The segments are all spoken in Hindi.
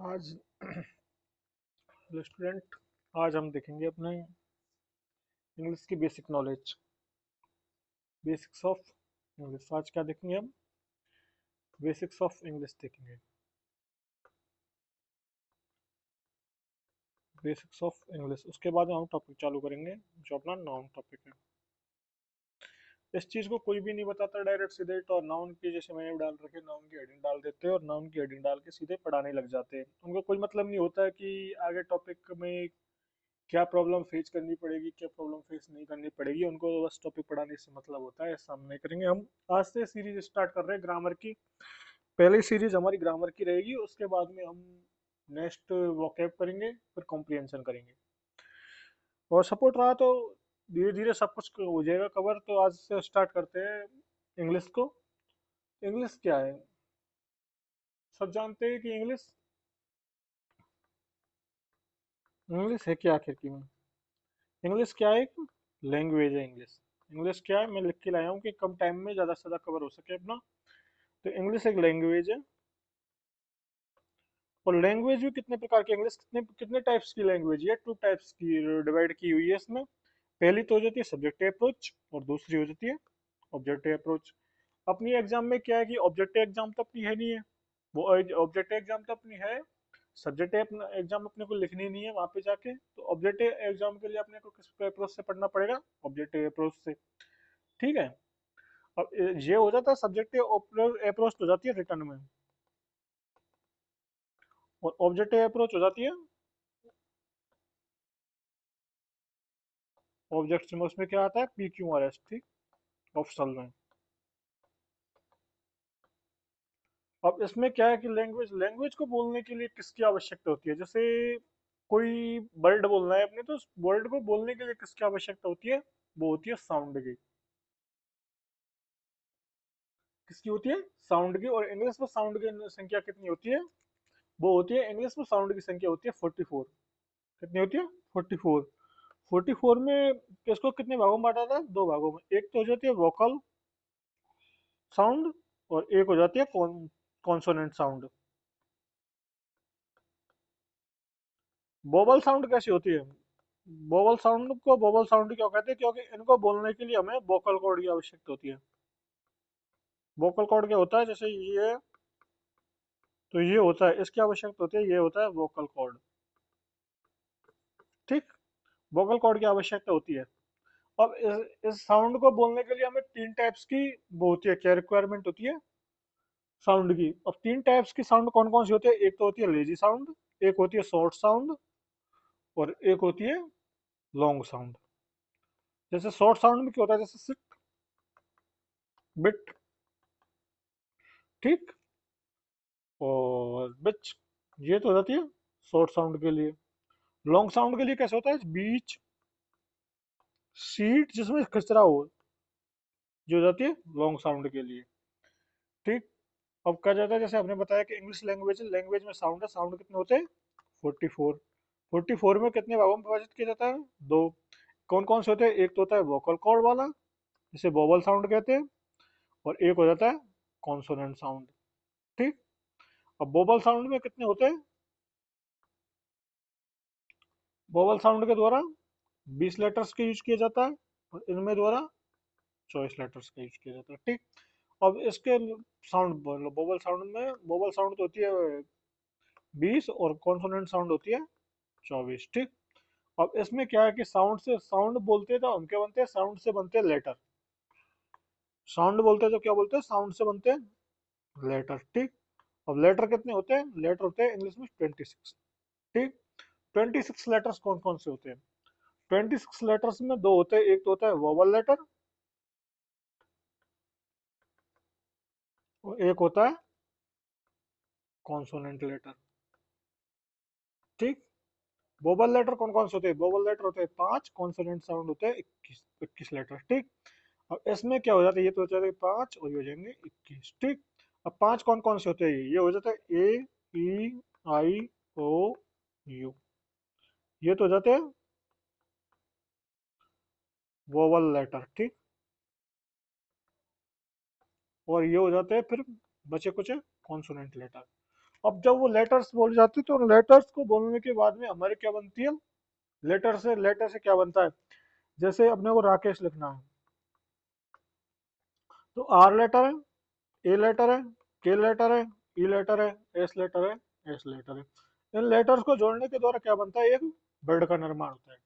आज स्टूडेंट आज हम देखेंगे अपने इंग्लिश की basic knowledge. Basics of English आज क्या देखेंगे हम? बेसिक्स ऑफ इंग्लिश देखेंगे। बेसिक्स ऑफ इंग्लिश, उसके बाद हम टॉपिक चालू करेंगे जो अपना नाउन टॉपिक है। इस चीज को कोई भी नहीं बताता डायरेक्ट सीधे, और नाउन की जैसे मैंने डाल रखे, नाउन की हेडिंग डाल देते हैं और नाउन की हेडिंग डाल के सीधे पढ़ाने लग जाते हैं। उनको कोई मतलब नहीं होता है कि आगे टॉपिक में क्या प्रॉब्लम फेस करनी पड़ेगी, क्या प्रॉब्लम फेस नहीं करनी पड़ेगी। उनको तो बस टॉपिक पढ़ाने से मतलब होता है। ऐसा हम नहीं करेंगे। हम आज से सीरीज स्टार्ट कर रहे हैं ग्रामर की। पहली सीरीज हमारी ग्रामर की रहेगी, उसके बाद में हम नेक्स्ट वोकैब करेंगे, फिर कॉम्प्रिहेंशन करेंगे। और सपोर्ट रहा तो धीरे धीरे सब कुछ हो जाएगा कवर। तो आज से स्टार्ट करते हैं इंग्लिश को। इंग्लिश क्या है? सब जानते हैं कि इंग्लिश इंग्लिश है क्या आखिर की में? इंग्लिश क्या है? एक लैंग्वेज है इंग्लिश। इंग्लिश क्या है मैं लिख के लाया हूँ कि कम टाइम में ज़्यादा से ज़्यादा कवर हो सके अपना। तो इंग्लिश एक लैंग्वेज है। और लैंग्वेज भी कितने प्रकार की इंग्लिश, कितने कितने टाइप्स की लैंग्वेज है? टू टाइप्स की डिवाइड की हुई है इसमें। पहली तो हो जाती है सब्जेक्टिव अप्रोच, और दूसरी हो जाती है ऑब्जेक्टिव अप्रोच। अपनी एग्जाम में क्या है कि ऑब्जेक्टिव एग्जाम तो अपनी है नहीं है। वो ऑब्जेक्टिव एग्जाम तो अपनी है। सब्जेक्टिव एग्जाम अपने को लिखनी नहीं है वहां पे जाके। तो ऑब्जेक्टिव एग्जाम के लिए अपने को किस अप्रोच से पढ़ना पड़ेगा? ऑब्जेक्टिव अप्रोच से। ठीक है। अब ये हो जाता है सब्जेक्टिव अप्रोच हो जाती है रिटर्न में। और ऑब्जेक्टिव अप्रोच हो जाती है ऑब्जेक्ट में। उसमें क्या आता है? P Q R S. ठीक। ऑप्शनल में। अब इसमें क्या है कि लैंग्वेज लैंग्वेज को बोलने के लिए किसकी आवश्यकता होती है? जैसे कोई वर्ड बोलना है अपने, तो उस वर्ड को बोलने के लिए किसकी आवश्यकता होती है? वो होती है साउंड की। किसकी होती है? साउंड की। और इंग्लिश में साउंड की संख्या कितनी होती है? वो होती है, इंग्लिश में साउंड की संख्या होती है 44। कितनी होती है? 44। 44 में इसको कितने भागों में बांटा था? दो भागों में। एक तो हो जाती है वोकल साउंड, और एक हो जाती है कॉन्सोनेंट साउंड। वोवल साउंड कैसी होती है? वोवल साउंड को वोवल साउंड क्यों कहते हैं? क्योंकि इनको बोलने के लिए हमें वोकल कॉर्ड की आवश्यकता होती है। वोकल कॉर्ड क्या होता है? जैसे ये, तो ये होता है, इसकी आवश्यकता होती है, ये होता है वोकल कॉर्ड। ठीक। वोकल कॉर्ड की आवश्यकता होती है। अब इस साउंड को बोलने के लिए हमें तीन टाइप्स की वो होती है, क्या रिक्वायरमेंट होती है साउंड की? अब तीन टाइप्स की साउंड कौन कौन सी होती है? एक तो होती है लेजी साउंड, एक होती है शॉर्ट साउंड, और एक होती है लॉन्ग साउंड। जैसे शॉर्ट साउंड में क्या होता है? जैसे सिट, बिट। ठीक। और बिच। ये तो हो जाती है शॉर्ट साउंड के लिए। लॉन्ग साउंड के लिए कैसे होता है? बीच, सीट, जिसमें खचरा हो, जो हो जाती है लॉन्ग साउंड के लिए। ठीक। अब कहा जाता है, जैसे आपने बताया कि इंग्लिश लैंग्वेज लैंग्वेज में साउंड है। साउंड कितने होते हैं? 44। 44 में कितने भागों में विभाजित किया जाता है? दो। कौन कौन से होते हैं? एक तो होता है वोकल कॉर्ड वाला, जिसे वोवल साउंड कहते हैं, और एक हो जाता है कॉन्सोनेंट साउंड। ठीक। अब वोवल साउंड में कितने होते हैं? वोवल साउंड के द्वारा 20 लेटर्स का यूज किया जाता है, और इनमें द्वारा 24 लेटर्स का यूज किया जाता है। ठीक। अब इसके साउंड, वोवल साउंड में, वोवल साउंड तो होती है 20, और कॉन्सोनेंट साउंड होती है 24। ठीक। अब इसमें क्या है कि साउंड से साउंड बोलते हैं तो हम क्या बनते हैं? साउंड से बनते हैं लेटर। साउंड बोलते हैं तो क्या बोलते हैं? साउंड से बनते हैं लेटर। ठीक। अब लेटर कितने होते हैं? लेटर होते हैं इंग्लिश में 26। ठीक। 26 लेटर्स कौन कौन से होते हैं? 26 लेटर्स में दो होते हैं। एक तो होता है वोवल लेटर, और एक होता है कॉन्सोनेंट लेटर। ठीक। वोवल लेटर कौन कौन से होते हैं? वोवल लेटर होते हैं 5, कॉन्सोनेंट साउंड होते हैं 21। 21 लेटर। ठीक। अब इसमें क्या हो जाता है? ये तो हो जाते हैं 5, और ये हो जाएंगे 21। ठीक। अब 5 कौन कौन से होते हैं? ये हो जाता है ए, ई, आई, ओ, यू। ये तो हो जाते हैं वोवल लेटर। ठीक। और ये हो जाते हैं फिर बचे कुछ कॉन्सोनेंट लेटर। अब जब वो लेटर्स बोल जाती है तो लेटर्स को बोलने के बाद में हमारे क्या बनती है, लेटर से क्या बनता है, जैसे अपने को राकेश लिखना है तो आर लेटर है, ए लेटर है, के लेटर है, ई लेटर है, एस लेटर है, एस लेटर है। इन लेटर्स को जोड़ने के द्वारा क्या बनता है, एक वर्ड का निर्माण होता है।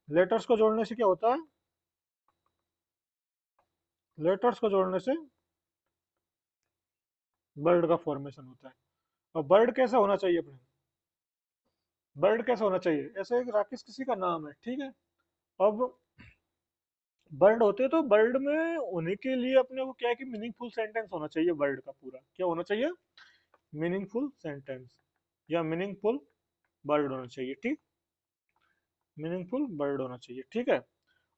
लेटर्स को जोड़ने से क्या होता है, लेटर्स को जोड़ने से वर्ड का फॉर्मेशन होता है। अब वर्ड कैसा होना चाहिए अपने, वर्ड कैसा होना चाहिए, ऐसे एक राकेश किसी का नाम है, ठीक है। अब वर्ड होते हैं तो वर्ड में होने के लिए अपने को क्या है कि मीनिंगफुल सेंटेंस होना चाहिए, वर्ड का पूरा क्या होना चाहिए, मीनिंगफुल सेंटेंस या मीनिंगफुल वर्ड होना चाहिए, ठीक, मीनिंगफुल वर्ड होना चाहिए, ठीक है।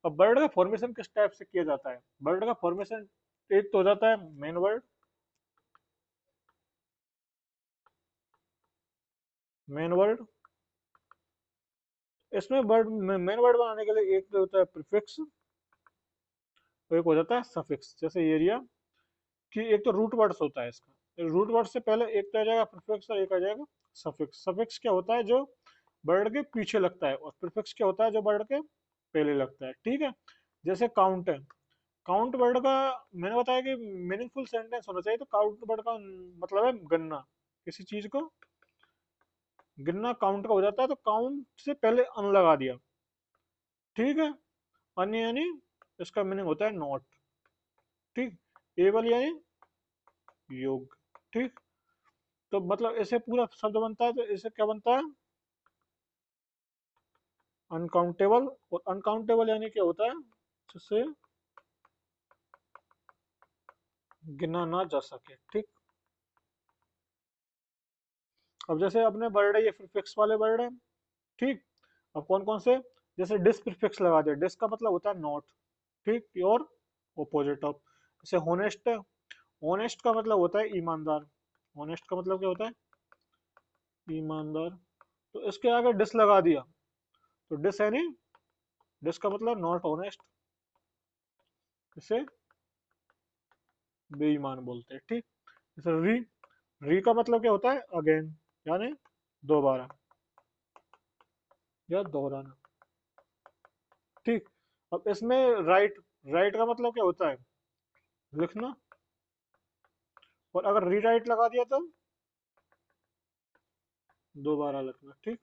अब वर्ड का फॉर्मेशन किस टाइप से किया जाता है, वर्ड का फॉर्मेशन एक तो हो जाता है मेन वर्ड, मेन वर्ड, इसमें वर्ड, मेन वर्ड बनाने के लिए एक तो होता है प्रीफिक्स और एक हो जाता है सफिक्स। जैसे एरिया कि एक तो रूट वर्ड्स होता है इसका, रूट वर्ड से पहले एक तो आ जाएगा प्रीफिक्स और एक आ जाएगा सफिक्स। सफिक्स क्या होता है, जो वर्ड के पीछे लगता है, और प्रीफिक्स क्या होता है, जो वर्ड के पहले लगता है, ठीक है। जैसे काउंट है, काउंट वर्ड का मैंने बताया कि मीनिंगफुल सेंटेंस होना चाहिए, तो काउंट वर्ड का मतलब है गणना, किसी चीज को गिनना काउंट का हो जाता है, तो काउंट से पहले अन लगा दिया, ठीक है। अन्य यानी इसका मीनिंग होता है नॉट, ठीक। एबल यानी योग, ठीक। तो मतलब ऐसे पूरा शब्द बनता है, तो ऐसे क्या बनता है, अनकाउंटेबल। और अनकाउंटेबल यानी क्या होता है, जिससे गिना ना जा सके, ठीक। अब जैसे अपने वर्ड है ये प्रीफिक्स वाले वर्ड है, ठीक। अब कौन कौन से, जैसे डिस प्रीफिक्स लगा दिया, डिस का मतलब होता है नॉट, ठीक, प्योर ऑपोजिट ऑफ। जैसे होनेस्ट है, ऑनेस्ट का मतलब होता है ईमानदार, ऑनेस्ट का मतलब क्या होता है, ईमानदार। तो इसके आगे डिस लगा दिया, तो डिस है नहीं, डिस का मतलब नॉट ऑनेस्ट, इसे बेईमान बोलते हैं, ठीक। जैसे री, री का मतलब क्या होता है अगेन, यानी दोबारा या दोहराना, ठीक। अब इसमें राइट, राइट का मतलब क्या होता है लिखना, और अगर रीराइट लगा दिया तो दोबारा लिखना, ठीक।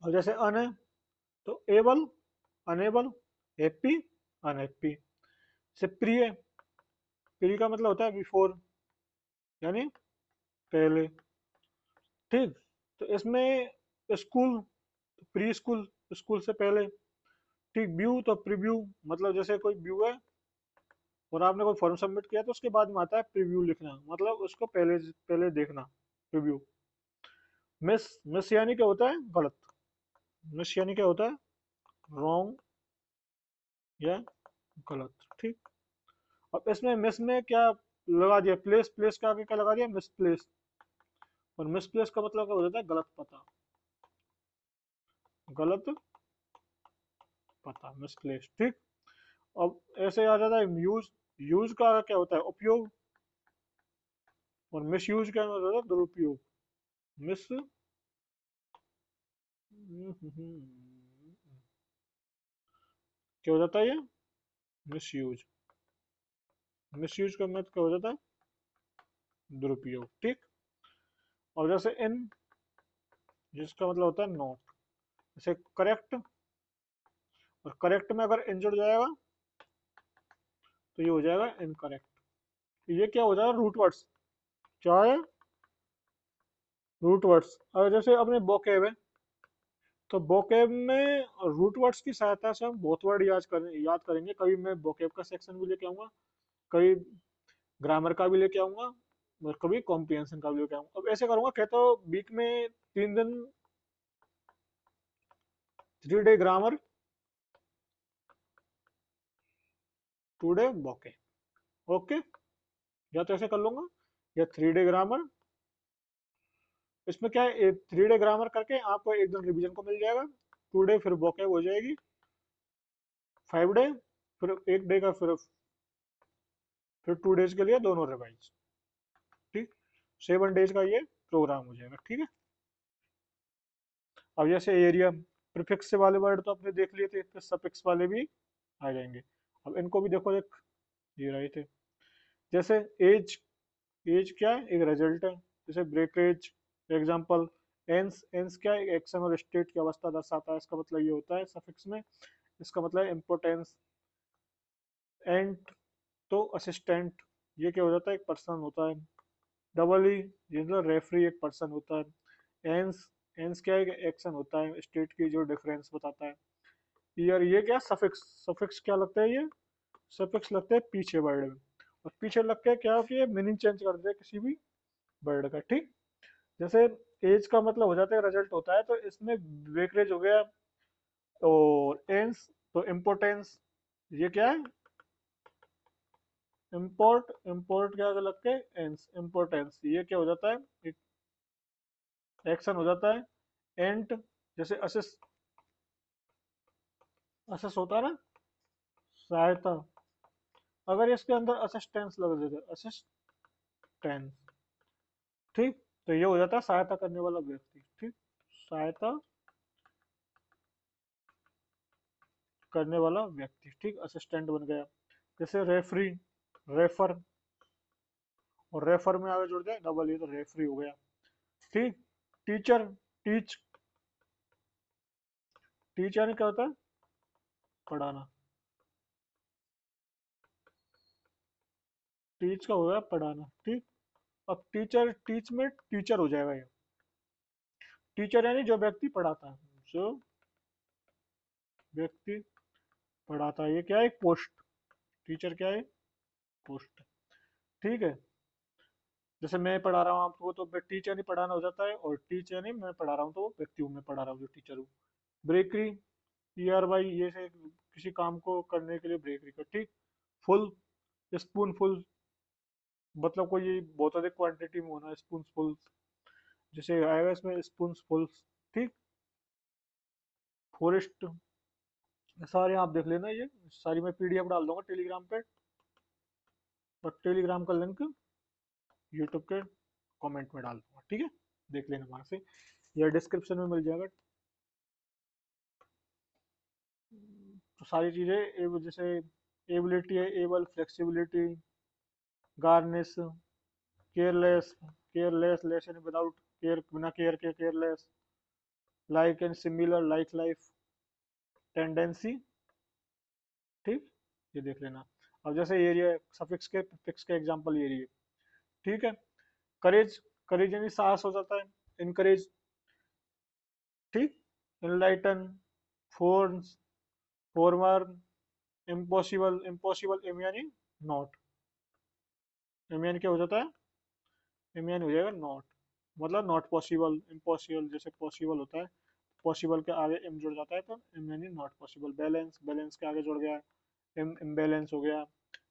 और जैसे अन है तो एबल, अनेबल, हैप्पी, अनहैप्पी। जैसे प्रिय, प्री का मतलब होता है बिफोर, यानी पहले, ठीक। तो इसमें स्कूल, प्री स्कूल, स्कूल से पहले, ठीक। व्यू तो प्रीव्यू, मतलब जैसे कोई व्यू है और आपने कोई फॉर्म सबमिट किया तो उसके बाद में आता है प्रीव्यू लिखना, मतलब उसको पहले पहले देखना, प्रीव्यू। मिस, मिस यानी क्या होता है गलत, मिस यानी क्या होता है रॉन्ग या गलत, ठीक। अब इसमें मिस में क्या लगा दिया, प्लेस, प्लेस के आगे क्या लगा दिया, मिस प्लेस। और मिस प्लेस का मतलब क्या हो जाता है गलत पता, गलत पता, मिस प्लेस, ठीक। अब ऐसे आ जाता है यूज, यूज का क्या होता है उपयोग, और मिस यूज क्या होता है दुरुपयोग, मिस क्या हो जाता है ये, मिस यूज, मिस यूज का मतलब क्या हो जाता है दुरुपयोग, ठीक। और जैसे इन, जिसका मतलब होता है नॉट, जैसे करेक्ट, और करेक्ट में अगर इन जुड़ जाएगा तो ये हो जाएगा इनकरेक्ट। ये क्या हो जाएगा रूट वर्ड्स, क्या है रूट वर्ड्स। और जैसे अपने बोकेब है, तो बोकेब में रूट वर्ड्स की सहायता से हम बहुत वर्ड याद करेंगे। कभी मैं बोकेब का सेक्शन भी लेके आऊंगा, कभी ग्रामर का भी लेके आऊंगा, और कभी कॉम्प्रिहेंशन का भी लेके आऊंगा। अब ऐसे करूंगा, कहता हूँ वीक में 3 दिन 3 डे ग्रामर, 2 डे बोके, ओके। या तो ऐसे कर लूंगा, या 3 डे ग्रामर, इसमें क्या है 3 डे ग्रामर करके आपको एक दिन रिवीजन को मिल जाएगा, 2 डे फिर बोके हो जाएगी, 5 डे, फिर एक डे का फिर फिर 2 डेज के लिए दोनों रिवाइज। ठीक, 7 डेज का ये प्रोग्राम हो जाएगा। ठीक है, अब जैसे एरिया, प्रीफिक्स से वाले वर्ड तो आपने देख लिए थे, फिर सफिक्स वाले भी आ जाएंगे। अब इनको भी देखो, एक ये रहे थे। जैसे एज, एज क्या है, एक रिजल्ट है। जैसे ब्रेकरेज एग्जांपल, एंस, एंस क्या है, एक्शन और स्टेट की अवस्था दर्शाता है, इसका मतलब ये होता है सफिक्स में। इसका मतलब इम्पोर्टेंस। एंड तो असिस्टेंट, ये क्या हो जाता है, एक पर्सन होता है। डबल ई, ये मतलब रेफरी एक पर्सन होता है। एंस, एंस क्या है, एक्शन होता है, स्टेट की जो डिफरेंस बताता है। ईयर, ये क्या सफिक्स, सफिक्स क्या लगता है, ये सफिक्स लगता है पीछे वर्ड में। और पीछे लग के क्या होती है, मीनिंग चेंज कर दे किसी भी वर्ड का। ठीक, जैसे एज का मतलब हो जाता है रिजल्ट होता है, तो इसमें ब्रेकरेज हो गया। और एंस तो इम्पोर्टेंस, ये क्या है, इम्पोर्ट, इम्पोर्ट क्या लग के एंस, इम्पोर्टेंस ये क्या हो जाता है, एक एक्शन हो जाता है। एंड जैसे असिस, असिस होता है ना, सहायता, अगर इसके अंदर असिस्टेंस लग जाए, असिस्टेंस। ठीक, तो ये हो जाता है सहायता करने वाला व्यक्ति। ठीक, सहायता करने वाला व्यक्ति। ठीक, असिस्टेंट बन गया। जैसे रेफरी, रेफर, और रेफर में आगे जुड़ जाए डबल, ये तो रेफरी हो गया। ठीक, टीचर, टीच, टीच यानी क्या होता है, पढ़ाना। टीच का हो गया पढ़ाना। ठीक, अब टीचर, टीच में टीचर हो जाएगा ये। टीचर यानी जो व्यक्ति पढ़ाता है, जो व्यक्ति पढ़ाता है, ये क्या है, एक पोस्ट। टीचर क्या है, पोस्ट। ठीक है, जैसे मैं पढ़ा रहा हूँ आपको, तो टीचर नहीं पढ़ाना हो जाता है, और टीचर नहीं मैं पढ़ा रहा हूँ, तो वो व्यक्ति हूँ, मैं पढ़ा रहा हूँ जो टीचर हूँ। ब्रेकरी, पीआर बाई, ये से किसी काम को करने के लिए ब्रेकरी का। ठीक, फुल, स्पून फुल, मतलब कोई बहुत अधिक क्वांटिटी में होना, स्पून फुल, जैसे आएगा इसमें स्पून फुल। ठीक, फॉरेस्ट, सारे आप देख लेना, ये सारी मैं पीडीएफ डाल दूंगा टेलीग्राम पे, और टेलीग्राम का लिंक यूट्यूब के कमेंट में डाल दूंगा। ठीक है, देख लेना वहां से, या डिस्क्रिप्शन में मिल जाएगा। तो सारी चीजें जैसे एबिलिटी है, able, flexibility, garnish, careless, careless, less यानी विदाउट केयर, बिना केयर के careless, like and similar, like, life, tendency. ठीक, ये देख लेना। अब जैसे एरिया, सफिक्स के प्रीफिक्स के एग्जांपल एरिया। ठीक है, करेज, करेज यानी साहस हो जाता है, इनकरेज। ठीक, enlighten, force, former, impossible, impossible M यानी नॉट, एम यानी क्या हो जाता है, एम यानी हो जाएगा नॉट, मतलब नॉट पॉसिबल, इम्पॉसिबल जैसे पॉसिबल होता है, पॉसिबल के आगे एम जुड़ जाता है, तो एम यानी नॉट पॉसिबल। बैलेंस, बैलेंस के आगे जुड़ गया एम, इम्बैलेंस हो गया।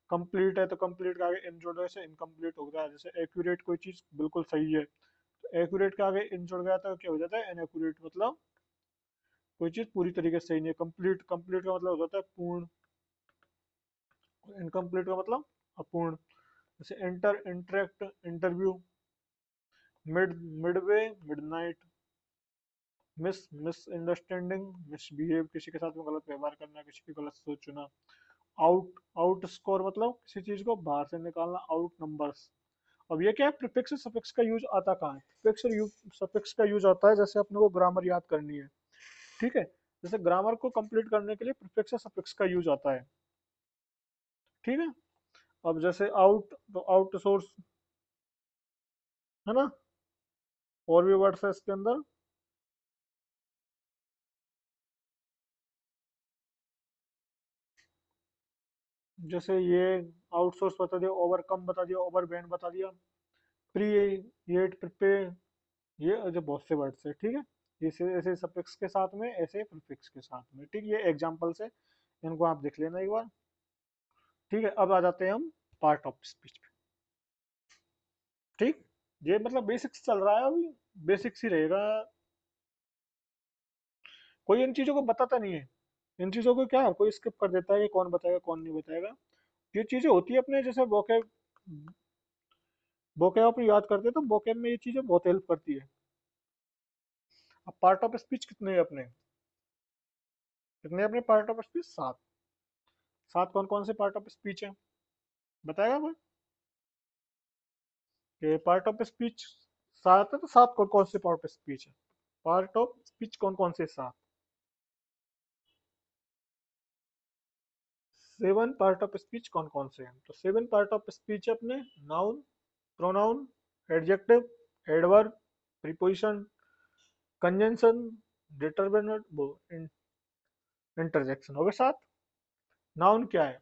कंप्लीट है तो कंप्लीट के आगे एम जुड़ गया, जैसे इनकम्प्लीट हो गया। जैसे एक्यूरेट, कोई चीज बिल्कुल सही है, तो एक्यूरेट के आगे इन जुड़ गया तो क्या हो जाता है, इनएक्यूरेट, मतलब कोई चीज पूरी तरीके से सही नहीं है। कंप्लीट, कंप्लीट का मतलब हो जाता है पूर्ण, इनकम्प्लीट का मतलब अपूर्ण। जैसे inter, interact, interview, mid, Midway, midnight, miss, miss understanding, misbehave, किसी के साथ में गलत व्यवहार करना, किसी की गलत सोच चुना। आउट, आउट स्कोर मतलब किसी चीज को बाहर से निकालना, आउट नंबर्स। अब ये क्या है, प्रीफिक्स से सफिक्स का यूज आता कहाँ है, प्रीफिक्स और सफिक्स का यूज आता है जैसे अपने को ग्रामर याद करनी है। ठीक है, जैसे ग्रामर को कंप्लीट करने के लिए प्रीफिक्स और सफिक्स का यूज आता है। ठीक है, अब जैसे आउट, तो आउट सोर्स है ना, और भी वर्ड्स है इसके अंदर। जैसे ये आउटसोर्स बता दिया, ओवरकम बता दिया, ओवरवेंड बता दिया, प्री, येट, प्रिपेयर, ये जो बहुत से वर्ड्स है। ठीक है, ऐसे ऐसे सफिक्स के साथ में, ऐसे प्रीफिक्स के साथ में। ठीक, ये एग्जांपल्स है, इनको आप देख लेना एक बार। ठीक है, अब आ जाते हैं हम पार्ट ऑफ स्पीच पे। ठीक, ये मतलब बेसिक्स चल रहा है अभी, बेसिक्स ही रहेगा, कोई इन चीजों को बताता नहीं है। इन चीजों को क्या कोई स्किप कर देता है कि कौन बताएगा कौन नहीं बताएगा। ये चीजें होती है अपने, जैसे वोकेब वोकेब अपन याद करते हैं तो वोकेब में ये चीजें बहुत हेल्प करती है। अब पार्ट ऑफ स्पीच कितने हैं अपने, कितने अपने पार्ट ऑफ स्पीच? सात। सात कौन कौन से पार्ट ऑफ स्पीच है, बताएगा कोई? कि पार्ट ऑफ स्पीच सात है, तो सात कौन कौन से पार्ट ऑफ स्पीच है? पार्ट ऑफ स्पीच कौन कौन से? सात। सेवन पार्ट ऑफ स्पीच कौन कौन से हैं? तो सेवन पार्ट ऑफ स्पीच अपने: noun, pronoun, adjective, adverb, preposition, conjunction, determiner, वो इंटरजेक्शन। हो गए सात। नाउन क्या है,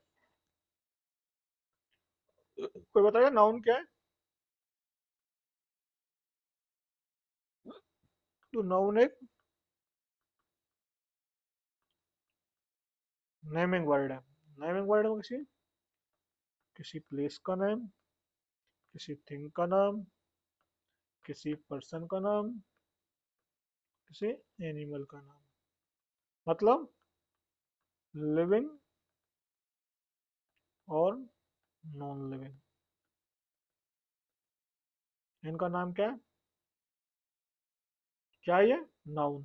कोई बताएगा नाउन क्या है? तो नाउन एक नेमिंग वर्ड है। नेमिंग वर्ड में किसी किसी प्लेस का नाम, किसी थिंग का नाम, किसी पर्सन का नाम, किसी एनिमल का नाम। मतलब लिविंग और नॉन लिविंग, इनका नाम क्या है? क्या है ये? नाउन।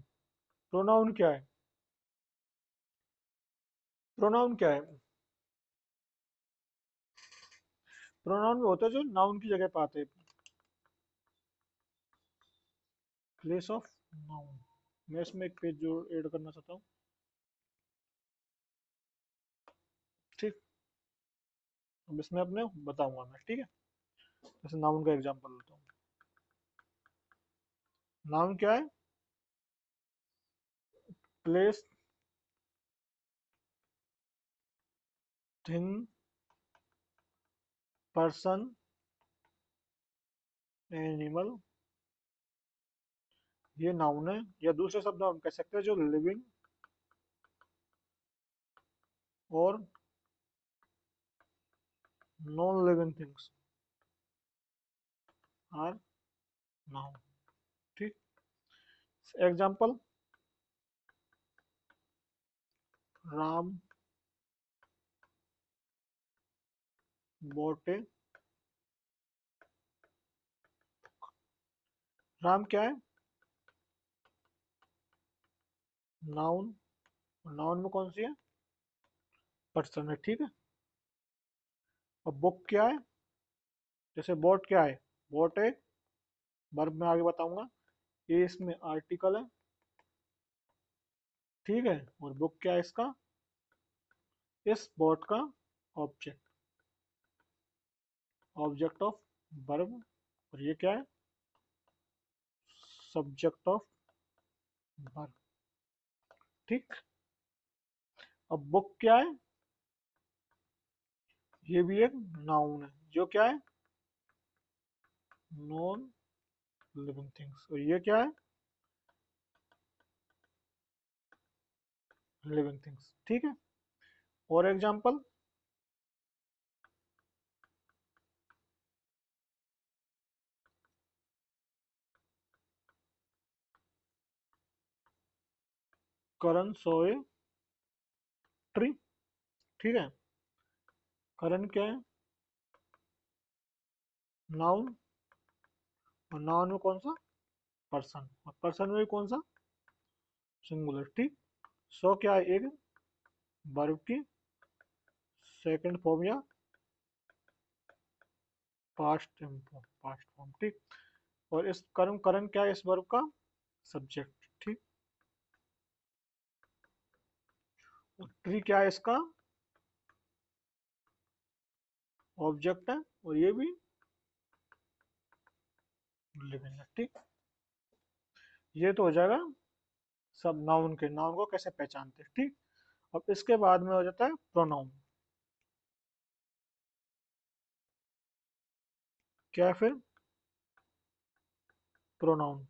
प्रोनाउन क्या है? प्रोनाउन क्या है? प्रोनाउन में होता है जो नाउन की जगह पे आते हैं। Place of noun. मैं इसमें एक पेज जो ऐड करना चाहता हूँ। ठीक। अब इसमें अपने बताऊंगा मैं, ठीक है? जैसे नाउन का एग्जांपल लेता हूँ। नाउन क्या है? प्लेस, थिंग, पर्सन, एनिमल, ये नाउन है। या दूसरे शब्द हम कह सकते हैं जो लिविंग और non living things are noun. ठीक। एग्जांपल: राम बोटे। राम क्या है? नाउन। नाउन में कौन सी है? पर्सन है, ठीक है। अब बुक क्या है? जैसे बोट क्या है? बोट है, वर्ब में आगे बताऊंगा। ये इसमें आर्टिकल है, ठीक है। और बुक क्या है इसका? इस बोट का ऑब्जेक्ट, ऑब्जेक्ट ऑफ वर्ब। और ये क्या है? Subject of verb. ठीक। अब बुक क्या है? ये भी एक नाउन है, जो क्या है? Non living things. और ये क्या है? लिविंग थिंग्स, ठीक है। और एग्जांपल: करण सोए ट्री, ठीक है। करण क्या है? नाउन। और नाउन में कौन सा? पर्सन। और पर्सन में भी कौन सा? सिंगुलर, ठीक। सो क्या है? एक वर्ब की सेकंड फॉर्म या पास्ट फॉर्म, पास्ट फॉर्म, ठीक। और इस कर्म करण क्या है? इस वर्ब का सब्जेक्ट, ठीक। और ट्री क्या है? इसका ऑब्जेक्ट है। और ये भी लिविंग है, ठीक। ये तो हो जाएगा सब नाउन के, नाउन को कैसे पहचानते हैं, ठीक। अब इसके बाद में हो जाता है प्रोनाउन। क्या है फिर? प्रोनाउन।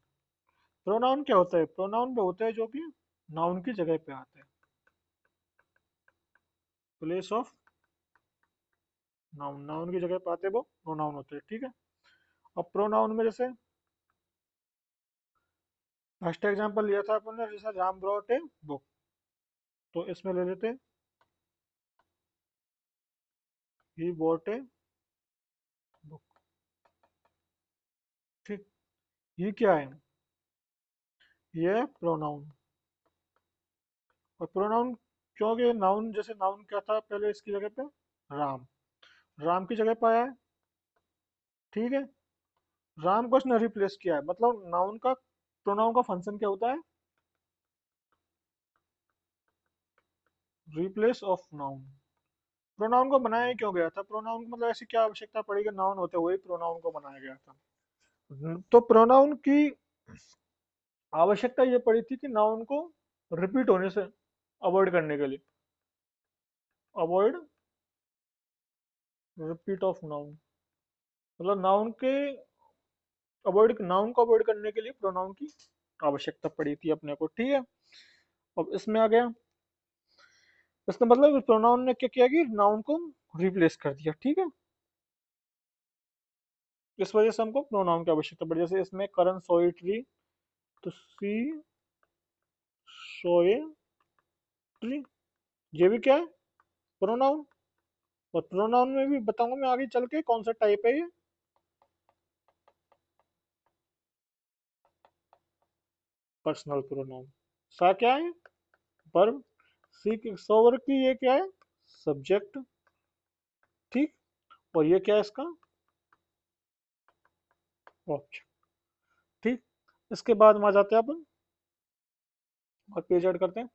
प्रोनाउन क्या होता है? प्रोनाउन पे होता है जो कि नाउन की जगह पे आता है। प्लेस ऑफ नाउन, नाउन की जगह पे आते हैं वो प्रोनाउन होते हैं, ठीक है। अब प्रोनाउन में जैसे फर्स्ट एग्जांपल लिया था अपन ने, जैसे राम ब्रॉट ए बुक। तो इसमें ले लेते हैं ही बॉट ए बुक। ठीक, ये क्या है? ये प्रोनाउन। और प्रोनाउन क्योंकि नाउन, जैसे नाउन क्या था पहले इसकी जगह पे? राम। राम की जगह पे आया है। ठीक है, राम को इसने रिप्लेस किया है, मतलब नाउन का, प्रोनाउन का फंक्शन क्या होता है? Replace of noun. प्रोनाउन को बनाया ही क्यों गया था? प्रोनाउन को मतलब ऐसी क्या आवश्यकता पड़ी कि नाउन होते हुए प्रोनाउन को बनाया गया था? तो प्रोनाउन की आवश्यकता ये पड़ी थी कि नाउन को रिपीट होने से अवॉइड करने के लिए। अवॉइड रिपीट ऑफ नाउन, मतलब नाउन को अवॉइड करने के लिए प्रोनाउन की आवश्यकता पड़ी थी अपने को। ठीक है, अब इसमें आ गया, इसका मतलब प्रोनाउन ने क्या किया कि नाउन को रिप्लेस कर दिया। ठीक है, इस वजह से हमको प्रोनाउन की आवश्यकता पड़ी। जैसे इसमें करण सोए ट्री, तो सी सोए ट्री, ये भी क्या है? प्रोनाउन। और प्रोनाउन में भी बताऊंगा मैं आगे चल के कौन सा टाइप है ये। Personal pronoun. सा क्या है? वर्ब। सी सोवर की ये क्या है? सब्जेक्ट। ठीक, और ये क्या है इसका? ऑब्जेक्ट। ठीक, इसके बाद में आ जाते हैं अपन और पेज ऐड करते हैं।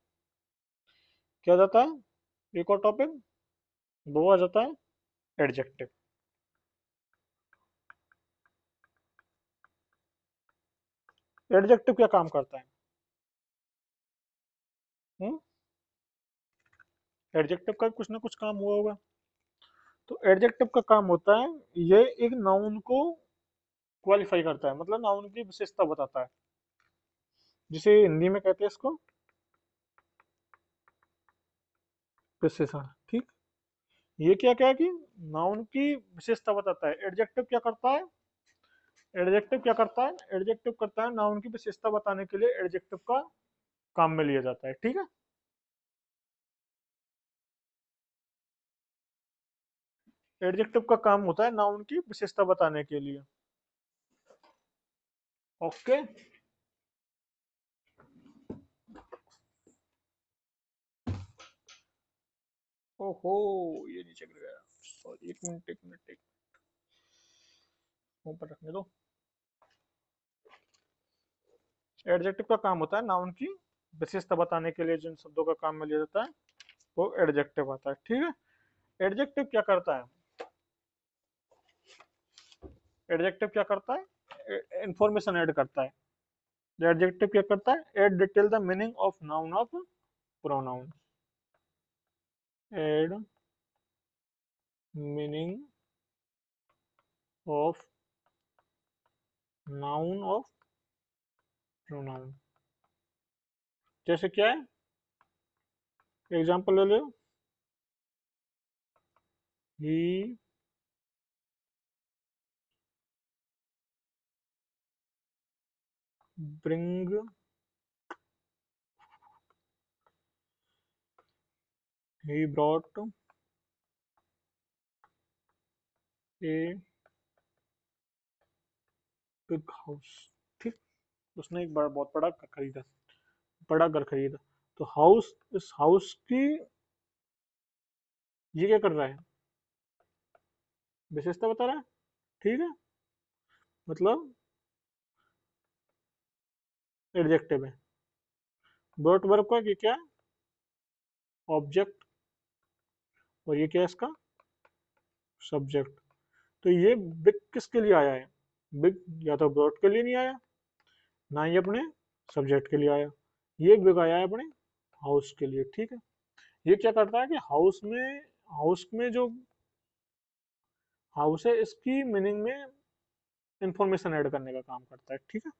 क्या आ जाता है एक और टॉपिक? वो आ जाता है एडजेक्टिव। एडजेक्टिव क्या काम करता है? एडजेक्टिव का कुछ ना कुछ काम हुआ होगा। तो एडजेक्टिव का काम होता है, ये एक नाउन को क्वालिफाई करता है, मतलब नाउन की विशेषता बताता है, जिसे हिंदी में कहते हैं इसको विशेषण। ठीक, ये क्या क्या है कि नाउन की विशेषता बताता है। एडजेक्टिव क्या करता है? एडजेक्टिव क्या करता है? एडजेक्टिव करता है नाउन की विशेषता बताने के लिए एडजेक्टिव का काम में लिया जाता है। ठीक है, एडजेक्टिव का काम होता है नाउन की विशेषता बताने के लिए। ओके, ओहो, ये नीचे गिर गया, सॉरी, एक मिनट एक मिनट एक ऊपर रखने दो। एडजेक्टिव का काम होता है नाउन की विशेषता बताने के लिए जिन शब्दों का काम में लिया जाता है वो एडजेक्टिव आता है। ठीक है, एडजेक्टिव क्या करता है? एडजेक्टिव क्या करता है? इंफॉर्मेशन ऐड करता है। एडजेक्टिव क्या करता है? Add detail the meaning of noun of pronoun. Add meaning of noun of pronoun. जैसे क्या है? एग्जांपल ले लो। He bring, he brought a big house. ठीक, उसने एक बड़ा, बहुत बड़ा घर खरीदा, बड़ा घर खरीदा। तो हाउस, इस हाउस की ये क्या कर रहा है? विशेषता बता रहा है। ठीक है, मतलब एडजेक्टिव है। ब्रॉट वर्ब का ये क्या है? ऑब्जेक्ट। और ये क्या है इसका? सब्जेक्ट। तो ये बिग किसके लिए आया है? बिग या तो ब्रॉट के लिए नहीं आया, ना ही अपने सब्जेक्ट के लिए आया, ये बिग आया है अपने हाउस के लिए। ठीक है, ये क्या करता है कि हाउस में जो हाउस है इसकी मीनिंग में इंफॉर्मेशन ऐड करने का काम करता है। ठीक है,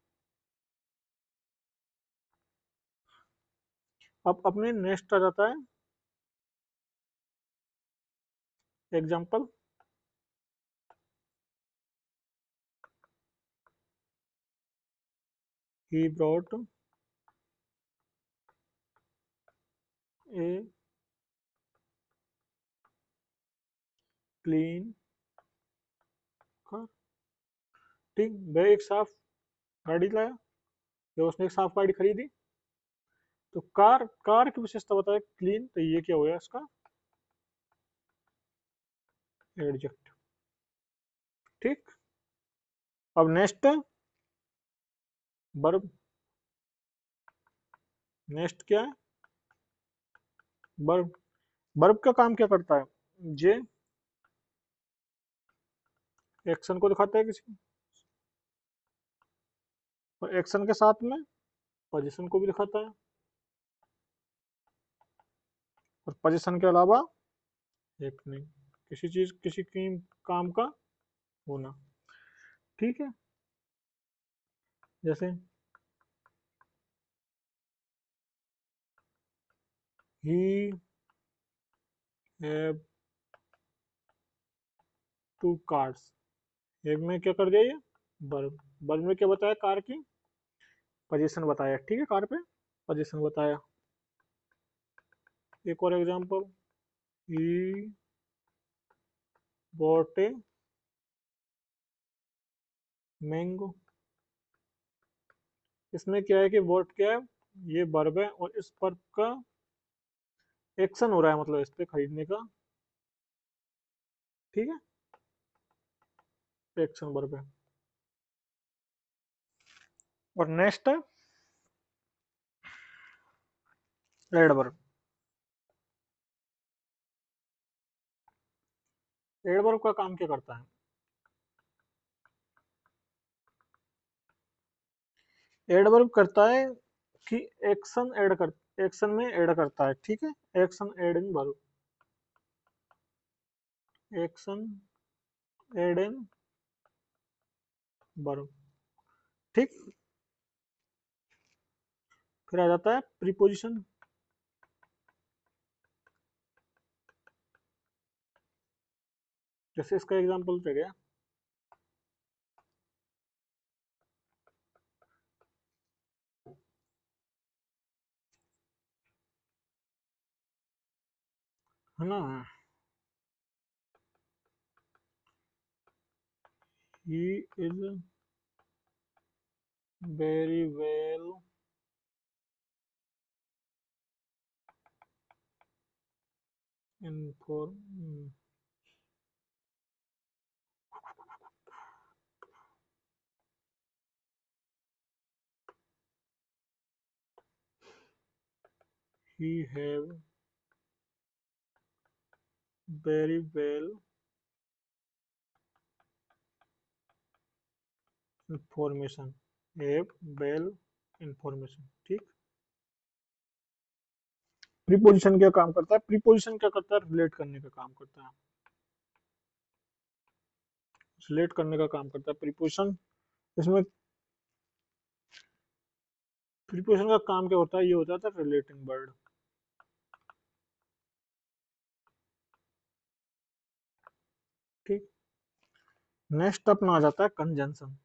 अब अपने नेक्स्ट आ जाता है example. He brought a clean car. ठीक, वह एक साफ गाड़ी लाया या उसने एक साफ गाड़ी खरीदी। तो कार कार की विशेषता बताए क्लीन, तो ये क्या हो गया इसका एडजेक्टिव। ठीक, अब नेक्स्ट वर्ब। नेक्स्ट क्या है वर्ब। वर्ब का काम क्या करता है, जे एक्शन को दिखाता है किसी, और एक्शन के साथ में पोजीशन को भी दिखाता है, और पोजीशन के अलावा एक नहीं, किसी चीज किसी की काम का होना। ठीक है, जैसे he have two cars. Have में क्या कर दिया ये वर्ब। वर्ब में क्या बताया, कार की पोजीशन बताया। ठीक है, कार पे पोजीशन बताया। एक और example, he bought a mango. इसमें क्या है कि बॉट क्या है, ये वर्ब है, और इस वर्ब का एक्शन हो रहा है, मतलब इस पे खरीदने का। ठीक है, एक्शन वर्ब है। और नेक्स्ट है एडवर्ब। एडवर्ब का काम क्या करता है, एडवर्ब करता है कि एक्शन ऐड कर, एक्शन में ऐड करता है। ठीक है, action add in verb, action add in verb. ठीक, फिर आ जाता है प्रीपोजिशन। जैसे इसका एग्जांपल दे गया, है ना, he is very well inform, he have very well information, have well information. ठीक, प्रीपोजिशन क्या काम करता है, प्रीपोजिशन क्या करता है, रिलेट करने का काम करता है। रिलेट करने का काम करता है प्रीपोजिशन। इसमें प्रीपोजिशन का काम क्या होता है, ये होता था रिलेटिंग वर्ड। ठीक, नेक्स्ट अपना आ जाता है कंजंक्शन।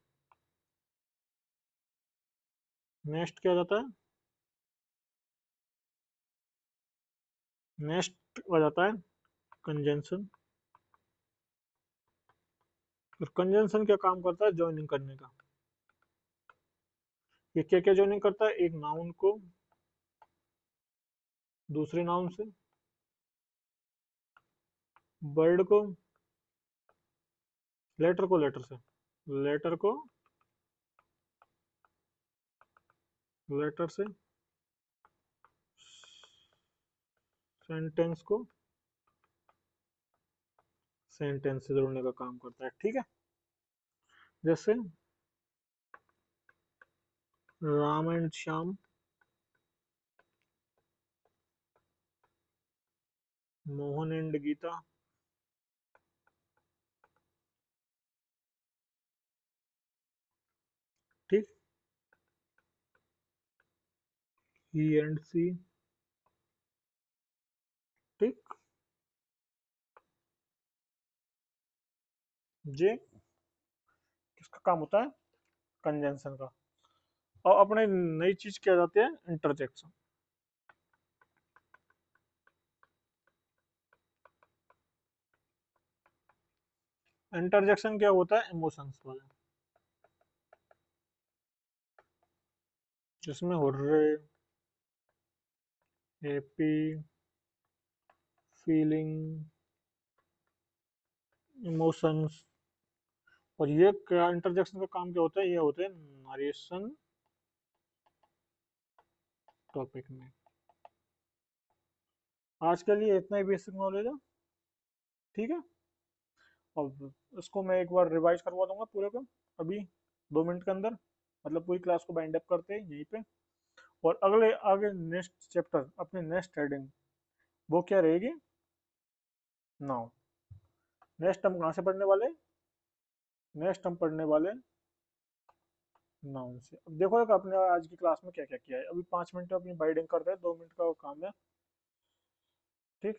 नेक्स्ट क्या आ जाता है, नेक्स्ट आ जाता है कंजंक्शन। और कंजंक्शन क्या काम करता है, ज्वाइनिंग करने का। ये क्या क्या ज्वाइनिंग करता है, एक नाउन को दूसरे नाउन से, वर्ड को लेटर को लेटर से, लेटर को लेटर से, सेंटेंस को सेंटेंस से जोड़ने का काम करता है। ठीक है, जैसे राम एंड श्याम, मोहन एंड गीता। ठीक, ही एंड सी। ठीक, जे किसका काम होता है, कंजंक्शन का। और अपने नई चीज क्या जाते हैं, इंटरजेक्शन। इंटरजेक्शन क्या होता है? इमोशंस वाला, जिसमें हुर्रे, हैप्पी, फीलिंग, इमोशंस। और ये क्या इंटरजेक्शन का काम क्या होता है? ये होते हैं नरेशन टॉपिक में। आज के लिए इतना ही बेसिक नॉलेज है, ठीक है। अब इसको मैं एक बार रिवाइज करवा दूंगा पूरे को अभी 2 मिनट के अंदर, मतलब पूरी क्लास को बाइंड अप करते हैं यहीं पे। और अगले आगे नेक्स्ट चैप्टर अपने नेक्स्ट हेडिंग वो क्या रहेगी? नाउ। नेक्स्ट हम कहाँ से पढ़ने वाले? नेक्स्ट हम पढ़ने वाले नाउन से। अब देखो कि आपने आज की क्लास में क्या क्या किया है। अभी 5 मिनट अपनी बाइंडिंग करते हैं, 2 मिनट का वो काम है, ठीक।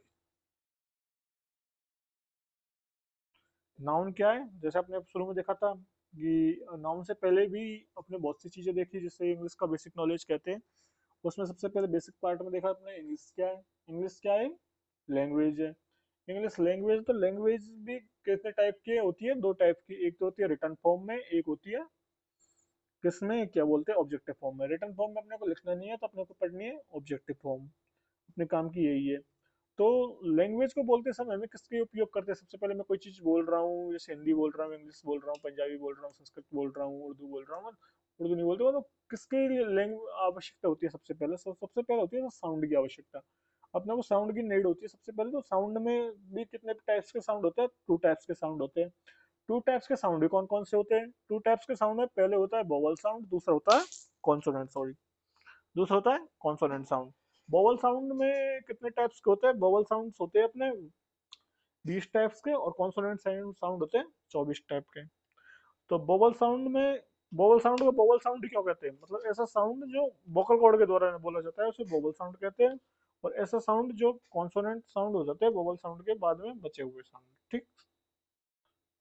नाउन क्या है? जैसे आपने शुरू में देखा था कि नाउन से पहले भी अपने बहुत सी चीजें देखी जिससे इंग्लिश का बेसिक नॉलेज कहते हैं। उसमें सबसे पहले बेसिक पार्ट में देखा आपने इंग्लिश क्या है। इंग्लिश क्या है? लैंग्वेज है। इंग्लिश लैंग्वेज, तो लैंग्वेज भी कितने टाइप की होती है? 2 टाइप की। एक तो होती है रिटर्न फॉर्म में, एक होती है किसमें, क्या बोलते हैं, ऑब्जेक्टिव फॉर्म में। रिटर्न फॉर्म में अपने को लिखना नहीं है तो अपने को पढ़नी है ऑब्जेक्टिव फॉर्म। अपने काम की यही है। तो लैंग्वेज को बोलते समय हमें किसके उपयोग करते हैं? सबसे पहले मैं कोई चीज बोल रहा हूँ, जैसे हिंदी बोल रहा हूँ, इंग्लिश बोल रहा हूँ, पंजाबी बोल रहा हूँ, संस्कृत बोल रहा हूँ, उर्दू बोल रहा हूँ, उर्दू नहीं बोलते, तो किसके लिए लैंग्वेज आवश्यकता होती है? सबसे पहले सबसे पहले होती है साउंड की आवश्यकता। अपने को साउंड की नीड होती है सबसे पहले। तो साउंड में भी कितने टाइप्स के साउंड होते हैं? 2 टाइप्स के साउंड होते हैं। 2 टाइप्स के साउंड कौन कौन से होते हैं? 2 टाइप्स के साउंड में पहले होता है वोवल साउंड, दूसरा होता है कॉन्सोनेंट, सॉरी, दूसरा होता है कॉन्सोनेंट साउंड। वोवल साउंड में कितने टाइप्स के होते हैं? वोवल साउंड्स होते हैं अपने 20 टाइप्स के, और कॉन्सोनेंट साउंड होते हैं 24 टाइप के। तो वोवल साउंड में, वोवल साउंड को वोवल साउंड क्यों कहते हैं? मतलब ऐसा साउंड जो वोकल कॉर्ड के द्वारा बोला जाता है उसे वोवल साउंड कहते हैं। और ऐसा साउंड जो कॉन्सोनेंट साउंड हो जाते हैं वोवल साउंड के बाद में बचे हुए साउंड, ठीक।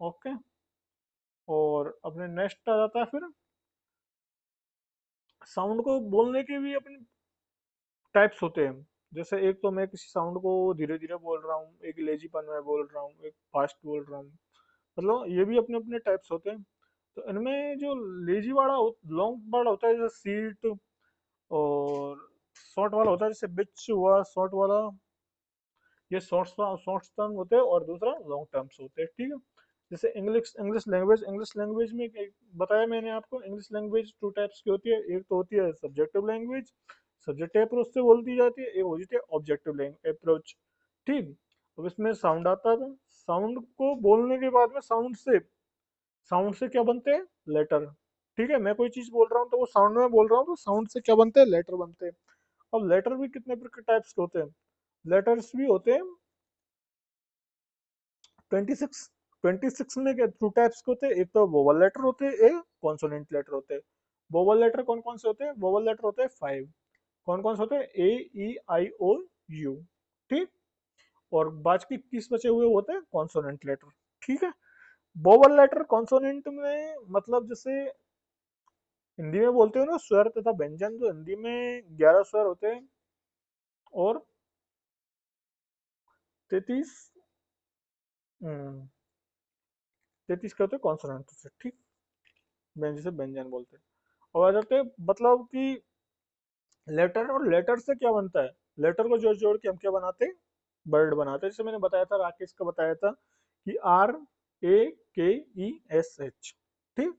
ओके। और अपने नेक्स्ट आ जाता है फिर साउंड को बोलने के भी अपने टाइप्स होते हैं। जैसे एक तो मैं किसी साउंड को धीरे धीरे बोल रहा हूँ, एक लेजीपन में बोल रहा हूँ, एक फास्ट बोल रहा हूँ, मतलब ये भी अपने अपने टाइप्स होते हैं। तो इनमें जो लेजी वाला लॉन्ग वाला होता है जैसे सीट, और शॉर्ट वाला होता है जैसे बिच हुआ शॉर्ट वाला, ये शॉर्ट शॉर्ट टर्म होते हैं, और दूसरा लॉन्ग टर्म्स होते हैं, ठीक है। जैसे इंग्लिश इंग्लिश लैंग्वेज में बताया मैंने आपको, इंग्लिश लैंग्वेज 2 टाइप्स की होती है। एक तो होती है सब्जेक्टिव लैंग्वेज, सब्जेक्टिव अप्रोच से बोलती जाती है, एक होती है ऑब्जेक्टिव अप्रोच, ठीक। अब इसमें साउंड आता है। साउंड को बोलने के बाद में साउंड से क्या बनते हैं? लेटर, ठीक है। मैं कोई चीज बोल रहा हूँ तो वो साउंड में बोल रहा हूँ, तो साउंड से क्या बनते हैं? लेटर बनते हैं। अब लेटर भी कितने टाइप्स के होते हैं? लेटर्स भी होते हैं 26। 26 में क्या 2 टाइप्स के होते हैं? एक तो वोवल लेटर होते हैं, एक कॉन्सोनेंट लेटर होते हैं। वोवल लेटर कौन कौन से होते हैं? वोवल लेटर होते हैं 5। कौन कौन से होते हैं? A E I O U, ठीक। और बाकी 21 बचे हुए होते हैं कॉन्सोनेंट लेटर, ठीक है। वोवल लेटर कॉन्सोनेंट में मतलब जैसे हिंदी में बोलते हो ना स्वर तथा व्यंजन, जो हिंदी में 11 स्वर होते हैं, और 33 33 के होते हैं कॉन्सोनेंट से, ठीक। जिसे व्यंजन बोलते हैं। और आ जाते हैं मतलब कि लेटर, और लेटर से क्या बनता है? लेटर को जोड़ जोड़ के हम क्या बनाते हैं? वर्ड बनाते हैं। जैसे मैंने बताया था, राकेश का बताया था कि RAKESH, ठीक।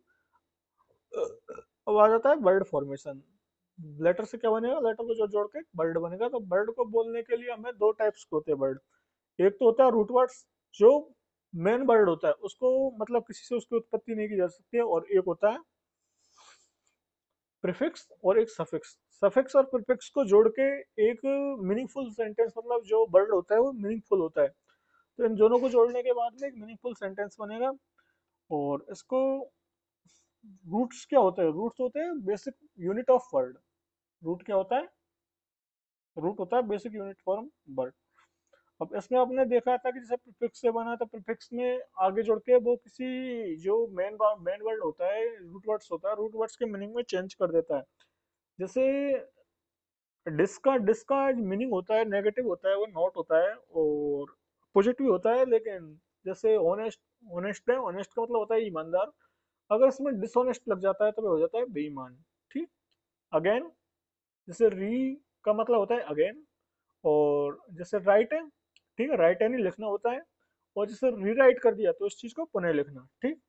अब आ जाता है वर्ड फॉर्मेशन। लेटर से क्या बनेगा? लेटर को जोड़ जोड़ के वर्ड बनेगा। तो वर्ड को बोलने के लिए हमें 2 टाइप्स के होते हैं वर्ड। एक तो होता है रूट वर्ड्स, जो मेन वर्ड होता है उसको मतलब किसी से उसकी उत्पत्ति नहीं की जा सकती है। और एक होता है प्रीफिक्स और एक सफिक्स। सफिक्स और प्रीफिक्स को जोड़ के एक मीनिंगफुल सेंटेंस, मतलब जो वर्ड होता है वो मीनिंगफुल होता है। तो इन दोनों को जोड़ने के बाद में एक मीनिंगफुल सेंटेंस बनेगा। और इसको रूट्स क्या होते हैं? रूट्स होते हैं basic unit of word. Root क्या होता है? रूट होता है बेसिक यूनिट फॉर्म वर्ड। अब इसमें आपने देखा था कि जैसे प्रीफिक्स से बना था, प्रीफिक्स में आगे जोड़ के वो किसी जो मेन वर्ड होता है, रूट वर्ड्स होता है, रूट वर्ड्स के मीनिंग में चेंज कर देता है। जैसे डिस का मीनिंग होता है नेगेटिव होता है, वो नॉट होता है, और पॉजिटिव होता है लेकिन जैसे ऑनेस्ट, ऑनेस्ट है, ऑनेस्ट का मतलब होता है ईमानदार। अगर इसमें डिसऑनेस्ट लग जाता है तो हो जाता है बेईमान। ठीक। अगेन, जैसे री का मतलब होता है अगेन, और जैसे राइट है, ठीक है, राइट यानी लिखना होता है, और जैसे रीराइट कर दिया तो इस चीज को पुनः लिखना। ठीक।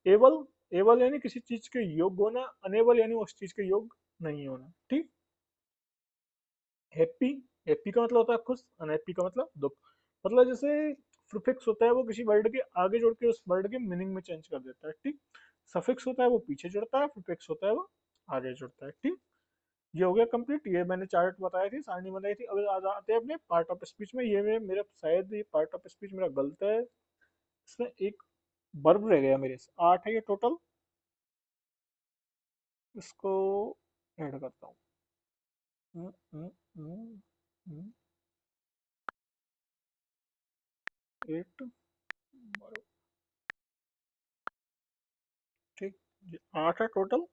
एबल, एबल यानी किसी चीज के योग्य होना, अनेबल यानी उस चीज के योग्य नहीं होना। ठीक। हैप्पी, हैप्पी का मतलब होता है खुश, अनहैप्पी का मतलब दुख। मतलब जैसे प्रीफिक्स होता है वो किसी वर्ड के आगे जोड़ के उस वर्ड के मीनिंग में चेंज कर देता है। ठीक। सफिक्स होता है वो पीछे जुड़ता है, प्रीफिक्स होता है वो आगे जुड़ता है। ठीक। ये हो गया कंप्लीट, ये मैंने चार्ट बताई थी, सारणी बताई थी। अब आ आते हैं अपने पार्ट ऑफ स्पीच में। ये मेरा शायद ये पार्ट ऑफ स्पीच मेरा गलत है, इसमें एक वर्ब रह गया मेरे से। 8 है ये टोटल, इसको ऐड करता हूँ। हम्म, हम्म, हम्म, हम्म, 8 वर्ब। ठीक। ये 8 है टोटल,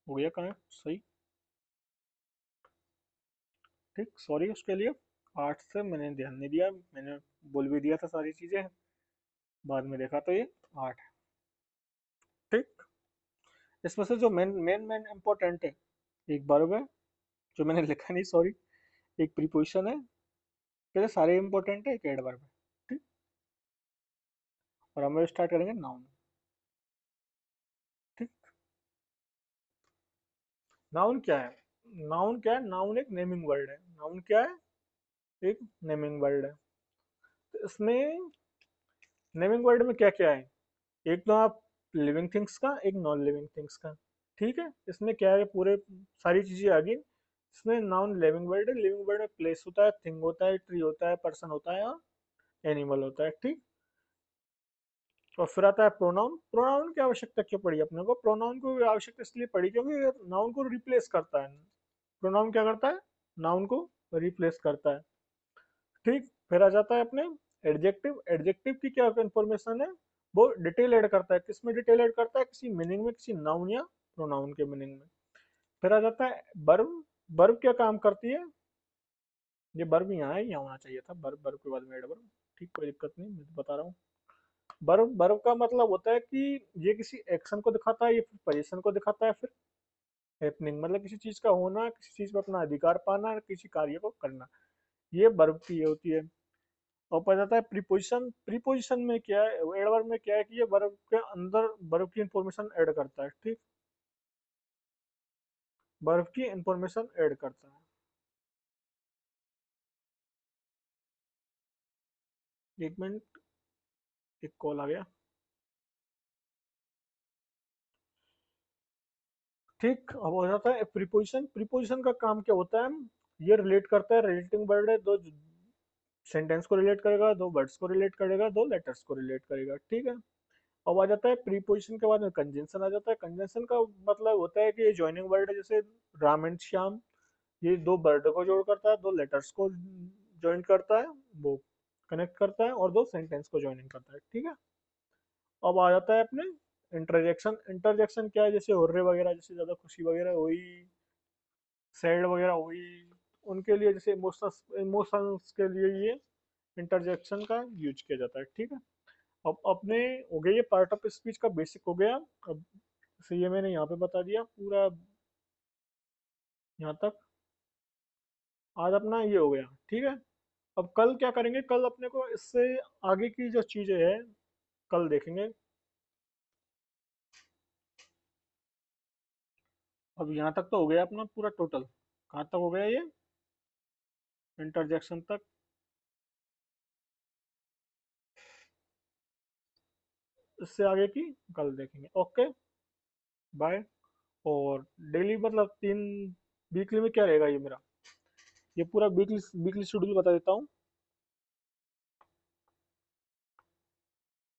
हो गया कनेक्ट सही। ठीक, सॉरी उसके लिए। 8 से मैंने ध्यान नहीं दिया, मैंने बोल भी दिया था सारी चीजें, बाद में देखा तो ये 8 है। ठीक। इसमें से जो मेन मेन मेन इंपॉर्टेंट है, एक वर्ब है जो मैंने लिखा नहीं, सॉरी, एक प्रीपोजिशन है, फिर सारे इंपॉर्टेंट है, एक एडवर्ब है। ठीक। और हम स्टार्ट करेंगे नाउन। ठीक। नाउन क्या है? नाउन क्या है? नाउन एक नेमिंग वर्ड है। नाउन क्या है? एक नेमिंग वर्ड है। तो इसमें नेमिंग वर्ड में क्या क्या है? एक तो आप लिविंग थिंग्स का, एक नॉन लिविंग थिंग्स का। ठीक है। इसमें क्या है, पूरे सारी चीजें आ गई। इसमें नाउन लिविंग वर्ड है। लिविंग वर्ड में प्लेस होता है, थिंग होता है, ट्री होता है, पर्सन होता है और एनिमल होता है। ठीक। और फिर आता है प्रोनाउन। प्रोनाउन की आवश्यकता क्यों पड़ी अपने को? प्रोनाउन को आवश्यकता इसलिए पड़ी क्योंकि नाउन को रिप्लेस करता है। प्रोनाउन क्या करता है? नाउन को रिप्लेस करता है। ठीक। फिर आ जाता है अपने एडजेक्टिव। एडजेक्टिव की क्या इंफॉर्मेशन है? वो डिटेल ऐड करता है। किस में डिटेल ऐड करता है? किसी मीनिंग में, किसी नाउन या प्रोनाउन के मीनिंग में। फिर आ जाता है वर्ब। वर्ब क्या काम करती है? ये वर्ब यहाँ है, यहाँ होना चाहिए था वर्ब, वर्ब के बाद में एडवर्ब। ठीक, कोई दिक्कत नहीं, मैं तो बता रहा हूँ। वर्ब, वर्ब का मतलब होता है कि ये किसी एक्शन को दिखाता है, ये फिर पोजीशन को दिखाता है, फिर हैपनिंग मतलब किसी चीज का होना, किसी चीज पर अपना अधिकार पाना, किसी कार्य को करना, ये वर्ब की ये होती है। और पता जाता है प्रीपोजिशन। प्रीपोजिशन में क्या है, एडवर्ब में क्या है कि ये वर्ब के अंदर वर्ब की इंफॉर्मेशन ऐड करता है। ठीक। वर्ब की इंफॉर्मेशन ऐड करता है। एक मिनट, एक कॉल आ गया। ठीक, अब हो जाता है प्रीपोजिशन। प्रीपोजिशन का काम क्या होता है? ये रिलेट करता है, रिलेटिंग वर्ड है, दो सेंटेंस को रिलेट करेगा, दो वर्ड्स को रिलेट करेगा, दो लेटर्स को रिलेट करेगा। ठीक है। अब आ जाता है प्रीपोजिशन के बाद में कंजंक्शन आ जाता है। कंजंक्शन का मतलब होता है कि ये जॉइनिंग वर्ड है, जैसे राम एंड श्याम, ये दो वर्ड को जोड़ करता है, दो लेटर्स को ज्वाइन करता है, वो कनेक्ट करता है, और दो सेंटेंस को ज्वाइनिंग करता है। ठीक है। अब आ जाता है अपने इंटरजेक्शन। इंटरजेक्शन क्या है? जैसे हुर्रे वगैरह, जैसे ज्यादा खुशी वगैरह हुई, सैड वगैरह हुई, उनके लिए, जैसे इमोशंस, इमोशंस के लिए ये इंटरजेक्शन का यूज किया जाता है। ठीक है। अब अपने हो गया, ये पार्ट ऑफ स्पीच का बेसिक हो गया। अब से ये मैंने यहाँ पे बता दिया पूरा, यहाँ तक आज अपना ये हो गया। ठीक है। अब कल क्या करेंगे? कल अपने को इससे आगे की जो चीजें हैं कल देखेंगे। अब यहाँ तक तो हो गया अपना पूरा टोटल। कहाँ तक हो गया ये? इंटरजेक्शन तक। इससे आगे की कल देखेंगे। Okay, bye. और डेली मतलब 3, वीकली में क्या रहेगा ये मेरा? ये पूरा वीकली, वीकली शेड्यूल बता देता हूँ।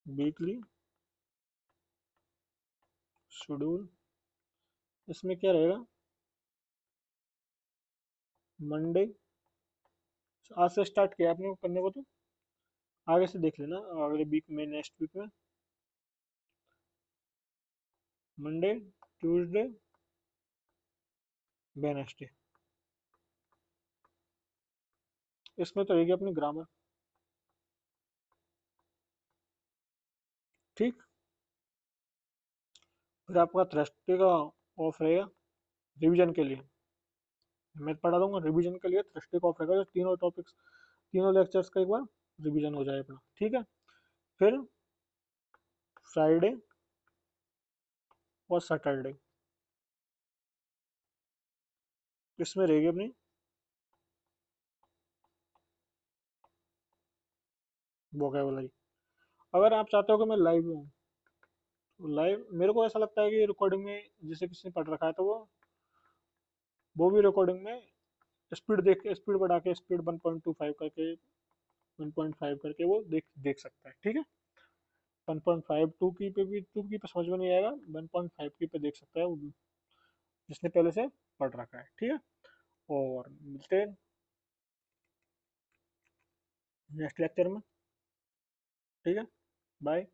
वीकली शेड्यूल, इसमें क्या रहेगा? मंडे, आज से स्टार्ट किया आपने करने को, तो आगे से देख लेना अगले वीक में, नेक्स्ट वीक में। मंडे, ट्यूसडे, वेडनेसडे, इसमें तो रहेगी अपनी ग्रामर। ठीक। फिर आपका थर्सडे का ऑफ रहेगा रिवीजन के लिए। मैं पढ़ा दूंगा रिवीजन के लिए, थर्सडे को ऑफ रहेगा, जो तीनों टॉपिक्स, तीनों लेक्चर्स का एक बार रिवीजन हो जाए अपना। ठीक है। फिर फ्राइडे और सैटरडे इसमें रहेगी अपनी वोकेबलरी। अगर आप चाहते हो कि मैं लाइव हूँ, तो लाइव मेरे को ऐसा लगता है कि रिकॉर्डिंग में जैसे किसी ने पढ़ रखा है तो वो भी रिकॉर्डिंग में स्पीड देख के, स्पीड बढ़ा के, स्पीड 1.25 करके, 1.5 करके वो देख देख सकता है। ठीक है। 1.5 टू की पे भी, टू की पे समझ में नहीं आएगा, 1.5 की पे देख सकता है वो जिसने पहले से पढ़ रखा है। ठीक है। और मिलते हैं नेक्स्ट लेक्चर में। ठीक है। बाय।